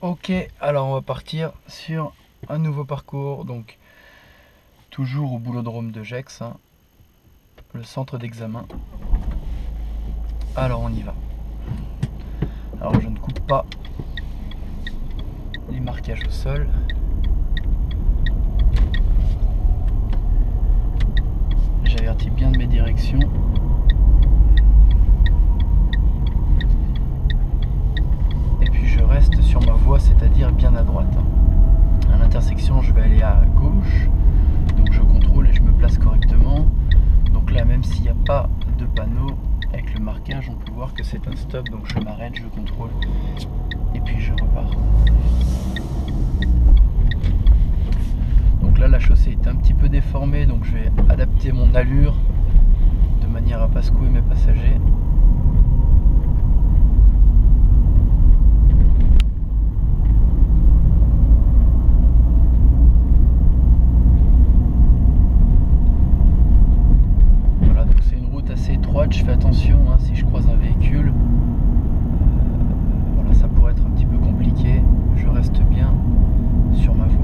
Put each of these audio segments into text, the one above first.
Ok, alors on va partir sur un nouveau parcours, donc toujours au boulodrome de Gex, hein, le centre d'examen. Alors on y va. Alors je ne coupe pas les marquages au sol. J'avertis bien de mes directions. Et puis je reste sur ma voie, c'est-à-dire bien à droite. À l'intersection, je vais aller à gauche. Donc je contrôle et je me place correctement. Donc là, même s'il n'y a pas de panneau, avec le marquage, on peut voir que c'est un stop. Donc je m'arrête, je contrôle et puis je repars. Donc là, la chaussée est un petit peu déformée, donc je vais adapter mon allure de manière à pas secouer mes passagers. Voilà, donc c'est une route assez étroite, je fais attention hein, si je croise un véhicule. Voilà, ça pourrait être un petit peu compliqué, je reste bien sur ma voie.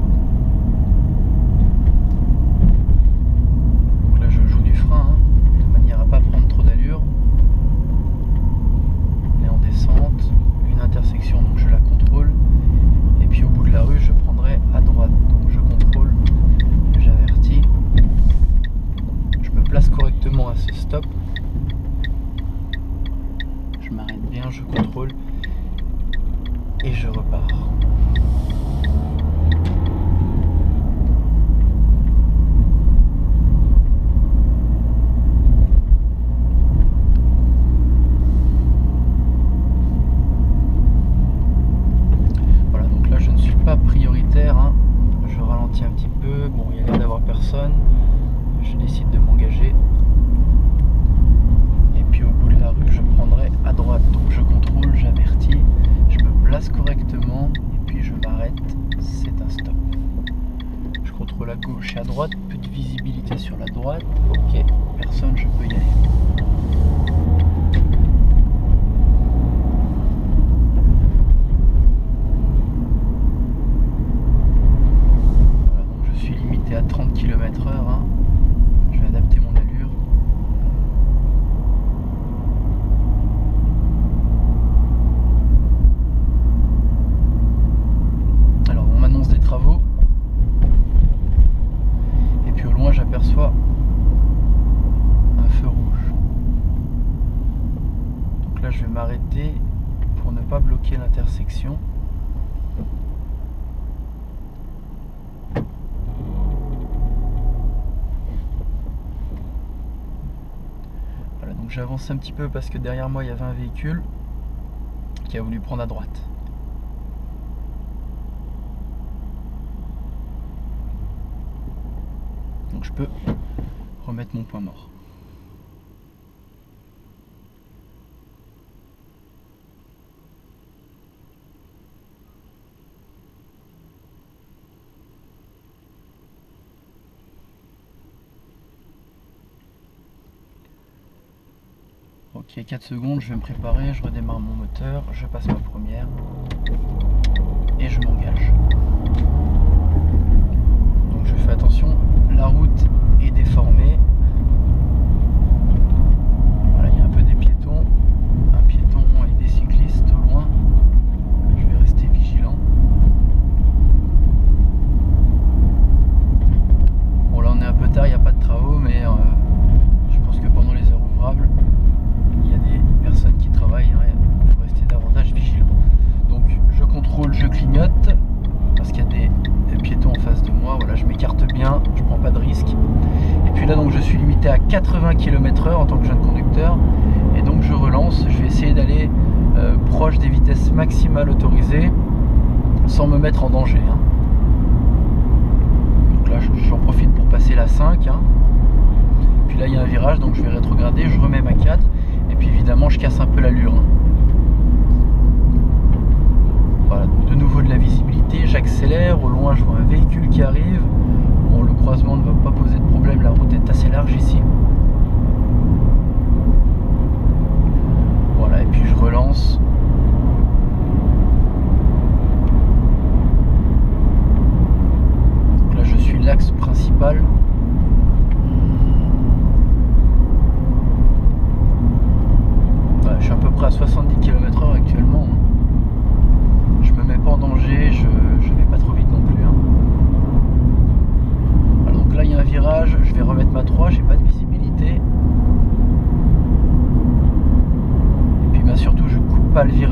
Donc là je joue du frein, hein, de manière à pas prendre trop d'allure. On est en descente, une intersection donc je la contrôle. Et puis au bout de la rue je prendrai à droite, donc je contrôle, j'avertis. Je me place correctement à ce stop. Je m'arrête bien, je contrôle et je repars. Voilà, donc là je ne suis pas prioritaire, hein. Je ralentis un petit peu. Bon, il y a l'air d'avoir personne. Je décide de m'engager. Et puis au bout de la rue, je prendrai à droite. Donc je contrôle, j'avertis, je me place correctement et puis je m'arrête. C'est un stop. Je contrôle à gauche et à droite. Peu de visibilité sur la droite. Ok, personne, je peux y aller. Voilà, donc je suis limité à 30 km/h. Hein. Je vais adapter mon allure. Alors on m'annonce des travaux. Et puis au loin j'aperçois un feu rouge. Donc là je vais m'arrêter pour ne pas bloquer l'intersection. Voilà, donc j'avance un petit peu parce que derrière moi il y avait un véhicule qui a voulu prendre à droite. Donc je peux remettre mon point mort. Ok, 4 secondes, je vais me préparer, je redémarre mon moteur, je passe ma première et je m'engage. Donc je fais attention, la route est déformée. Voilà, il y a un peu des piétons, un piéton et des cyclistes au loin. Je vais rester vigilant. Bon là on est un peu tard, il n'y a pas de travaux, mais je pense que pendant les heures ouvrables, il y a des personnes qui travaillent, hein, il faut rester davantage vigilant. Donc je contrôle, je clignote, parce qu'il y a des piétons en face de moi, voilà, je m'écarte bien, je prends pas de risque. Et puis là donc je suis limité à 80 km/h en tant que jeune conducteur, et donc je relance, je vais essayer d'aller proche des vitesses maximales autorisées, sans me mettre en danger. Hein. Donc là j'en profite pour passer la 5. Hein. Puis là il y a un virage, donc je vais rétrograder, je remets ma 4. Et puis évidemment je casse un peu l'allure. Hein. Voilà, donc de nouveau de la visibilité, j'accélère, au loin je vois un véhicule qui arrive. Bon, le croisement ne va pas poser de problème, la route est assez large ici. Voilà, et puis je relance.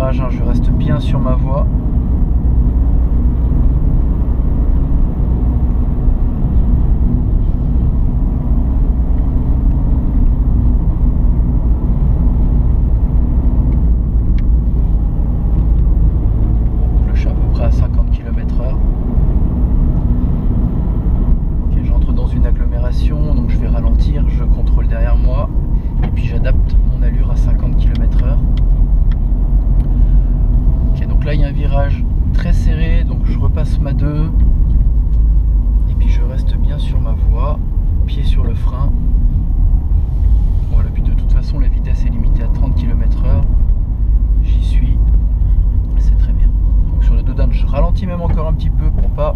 virage, hein, je reste bien sur ma voie. Là, je suis à peu près à 50 km/h. Ok, j'entre dans une agglomération, donc je vais ralentir, je contrôle derrière moi et puis j'adapte mon allure à 50 km/h. Ok, donc là il y a un virage très serré, donc je repasse ma 2 et puis je reste bien sur ma voie, pied sur le frein. Voilà, puis de toute façon la vitesse est limitée à 30 km/h, j'y suis, c'est très bien. Donc sur le Dodane je ralentis même encore un petit peu pour pas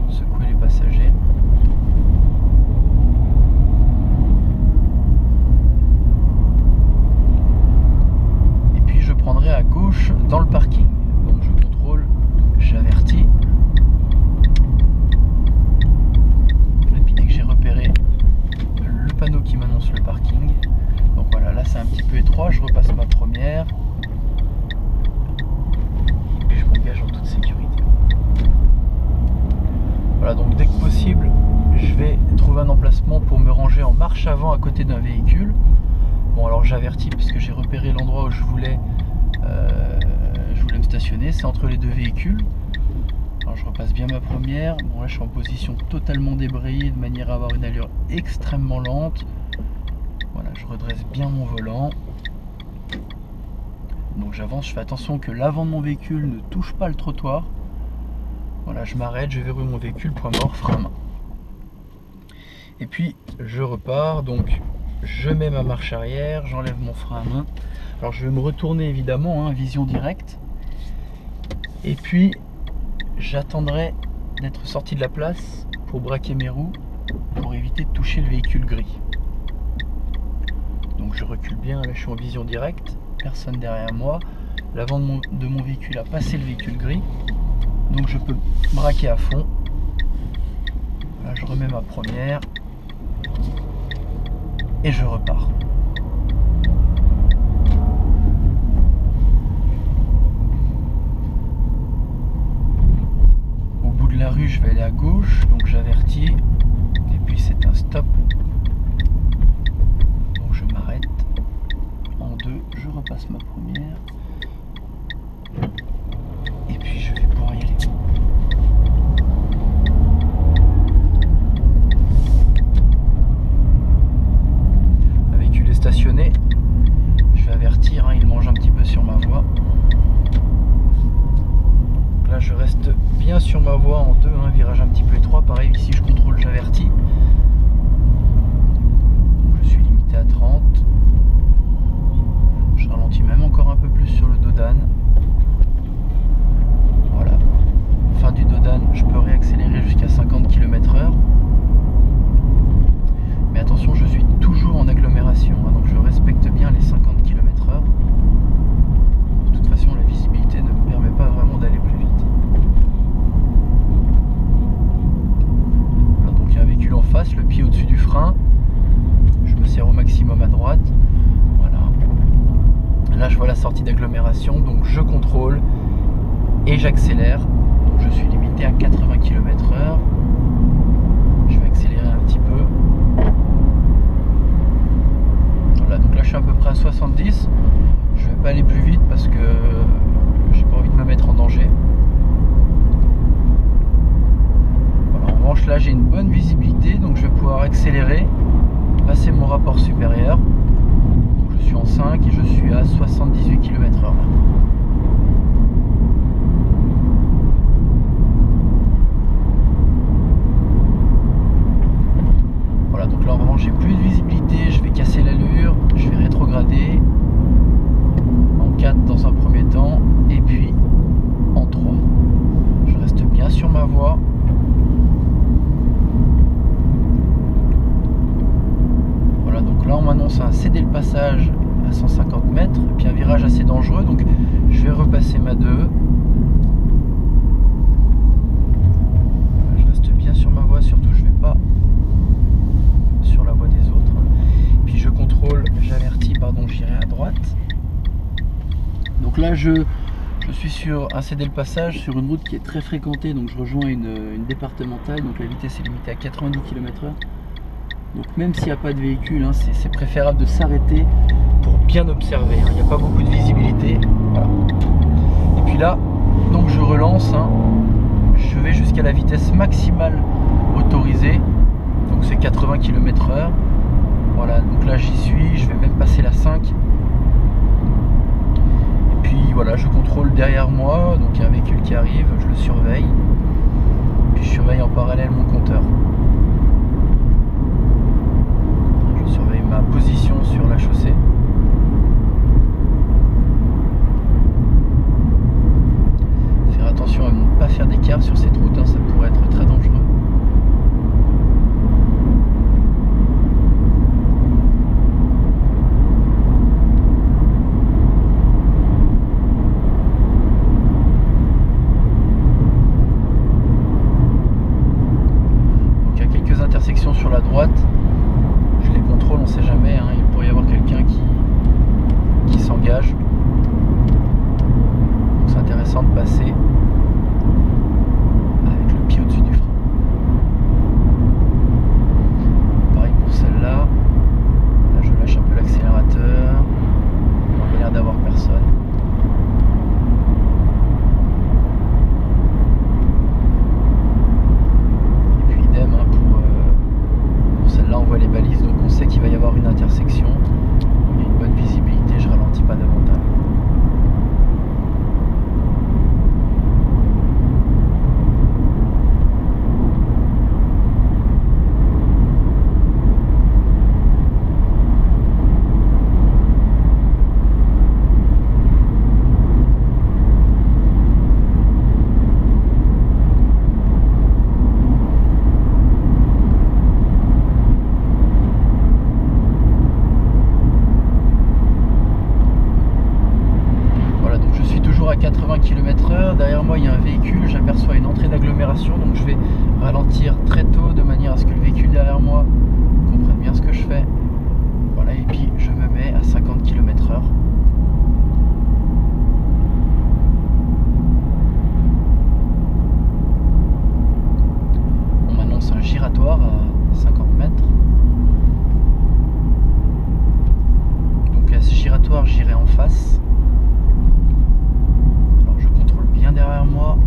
secouer les passagers. Et puis je prendrai à gauche dans le parking. Donc je contrôle, j'avertis. Et puis dès que j'ai repéré le panneau qui m'annonce le parking, donc voilà, là c'est un petit peu étroit, je repasse ma première. Et puis je m'engage en toute sécurité. Voilà, donc dès que possible, je vais trouver un emplacement pour me ranger en marche avant à côté d'un véhicule. Bon, alors j'avertis puisque j'ai repéré l'endroit où je voulais me stationner, c'est entre les deux véhicules. Alors je repasse bien ma première. Bon, là je suis en position totalement débrayée de manière à avoir une allure extrêmement lente. Voilà, je redresse bien mon volant. Donc j'avance, je fais attention que l'avant de mon véhicule ne touche pas le trottoir. Voilà, je m'arrête, je verrouille mon véhicule, point mort, frein à main. Et puis je repars, donc je mets ma marche arrière, j'enlève mon frein à main. Alors je vais me retourner évidemment, hein, vision directe. Et puis j'attendrai d'être sorti de la place pour braquer mes roues, pour éviter de toucher le véhicule gris. Donc je recule bien, là je suis en vision directe, personne derrière moi. L'avant de mon véhicule a passé le véhicule gris, donc je peux braquer à fond. Là je remets ma première et je repars. Au bout de la rue, je vais aller à gauche, donc j'avertis, et puis c'est un stop. Donc je m'arrête en deux, je repasse ma première, et puis je vais pouvoir y aller. Le véhicule est stationné, je vais avertir, hein, il mange un petit peu sur ma voie. Donc là je reste bien sur ma voie en deux, hein, virage un petit peu étroit, pareil ici je contrôle, j'avertis. Je suis limité à 30. Je ralentis même encore un peu plus sur le Dodane. Voilà. Fin du Dodane, je peux réaccélérer jusqu'à 50 km/h. Mais attention, je suis toujours en agglomération, hein, donc je respecte bien les 50 km/h. De toute façon, la visibilité ne me permet pas vraiment d'aller plus vite. Voilà, donc il y a un véhicule en face, le pied au-dessus du frein. Je me serre au maximum à droite. Voilà. Là, je vois la sortie d'agglomération, donc je contrôle et j'accélère. Donc je suis limité à 80 km/h. Je vais accélérer un petit peu. Voilà, donc là je suis à peu près à 70. Je vais pas aller plus vite parce que j'ai pas envie de me mettre en danger. Voilà, en revanche là j'ai une bonne visibilité, donc je vais pouvoir accélérer, passer mon rapport supérieur. Donc je suis en 5 et je suis à 78 km/h. Voilà, donc là en revanche j'ai plus de visibilité, je vais casser l'allure, je vais rétrograder en 4 dans un premier temps et puis en 3. Je reste bien sur ma voie. Voilà, donc là on m'annonce un céder le passage à 150 mètres et puis un virage assez dangereux, donc je vais repasser ma 2. Je reste bien sur ma voie, surtout je vais pas sur la voie des autres. Puis je contrôle, j'avertis, pardon, j'irai à droite. Donc là je Je suis sur un cédé le passage sur une route qui est très fréquentée, donc je rejoins une départementale, donc la vitesse est limitée à 90 km/h. Donc même s'il n'y a pas de véhicule, hein, c'est préférable de s'arrêter pour bien observer. Il n'y a pas beaucoup de visibilité. Voilà. Et puis là, donc je relance, hein, je vais jusqu'à la vitesse maximale autorisée, donc c'est 80 km/h. Voilà, donc là j'y suis, je vais même passer la 5. Et puis voilà, je contrôle derrière moi, donc il y a un véhicule qui arrive, je le surveille. Puis je surveille en parallèle mon compteur. Je surveille ma position sur la chaussée. Faire attention à ne pas faire d'écart sur cette route, hein, ça pourrait être très dangereux. Intersections sur la droite, je les contrôle, on ne sait jamais, hein, il pourrait y avoir quelqu'un qui s'engage, donc c'est intéressant de passer avec le pied au-dessus du frein. Pareil pour celle-là, là je lâche un peu l'accélérateur, il y a l'air d'avoir personne. Là on voit les balises, donc on sait qu'il va y avoir une intersection. Il y a une bonne visibilité, je ralentis pas davantage. À 80 km/h, derrière moi il y a un véhicule, j'aperçois une entrée d'agglomération, donc je vais ralentir très tôt de manière à ce que le véhicule derrière moi comprenne bien ce que je fais. Voilà, et puis je me mets à 50 km/h. On m'annonce un giratoire à 50 mètres. Donc à ce giratoire j'irai en face. Bien derrière moi,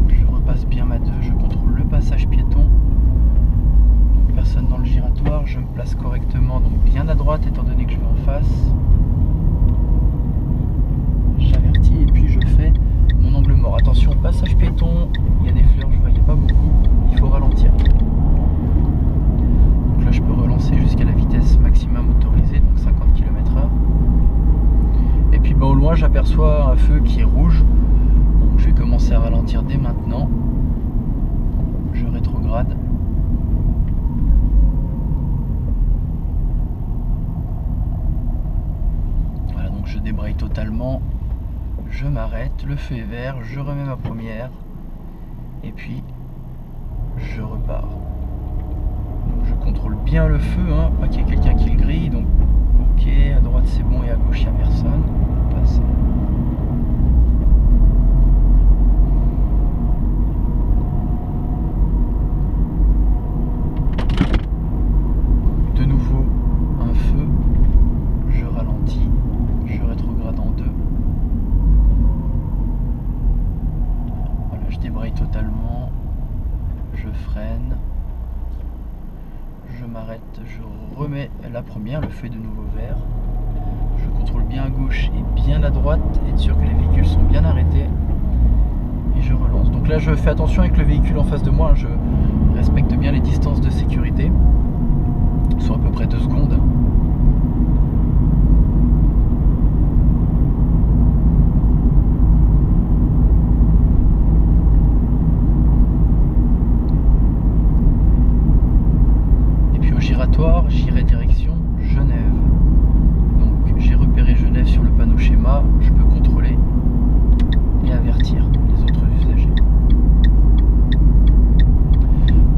je repasse bien ma 2, je contrôle le passage piéton, donc personne dans le giratoire, je me place correctement, donc bien à droite étant donné que je vais en face, j'avertis et puis je fais mon angle mort. Attention, passage piéton, il y a des fleurs, je voyais pas beaucoup, il faut ralentir. Donc là je peux relancer jusqu'à la vitesse maximum autorisée, donc 50 km/h. Et puis au loin j'aperçois un feu qui est rouge. Je vais commencer à ralentir dès maintenant. Je rétrograde. Voilà, donc je débraye totalement. Je m'arrête, le feu est vert, je remets ma première. Et puis, je repars. Donc je contrôle bien le feu, hein, pas qu'il y ait quelqu'un qui le grille. Donc, ok, à droite c'est bon et à gauche il n'y a personne. On passe. Totalement, je freine, je m'arrête, je remets la première, le feu est de nouveau vert, je contrôle bien à gauche et bien à droite, être sûr que les véhicules sont bien arrêtés et je relance. Donc là je fais attention avec le véhicule en face de moi, je respecte bien les distances de sécurité, sont à peu près 2 secondes. J'irai direction Genève. Donc j'ai repéré Genève sur le panneau schéma, je peux contrôler et avertir les autres usagers.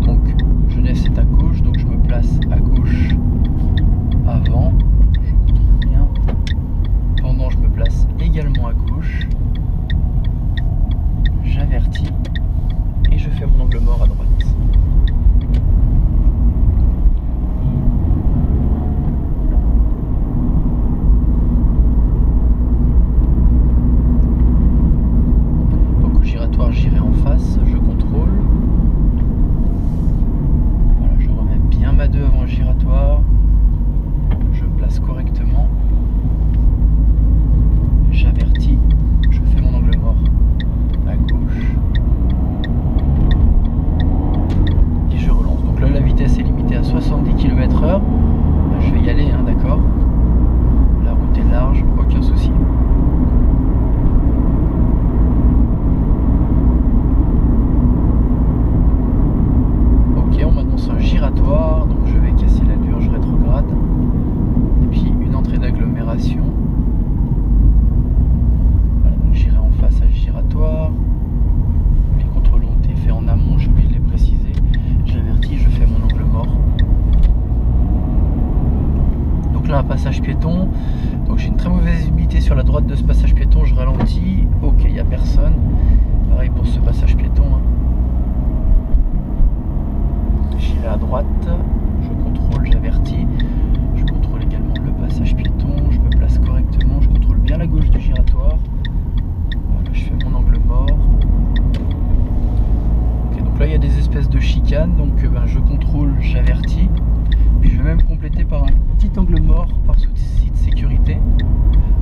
Donc Genève c'est à gauche, donc je me place à gauche chicane, donc je contrôle, j'avertis. Puis je vais même compléter par un petit angle mort par souci de sécurité.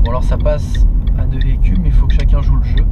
Bon alors ça passe à 2 véhicules, mais il faut que chacun joue le jeu.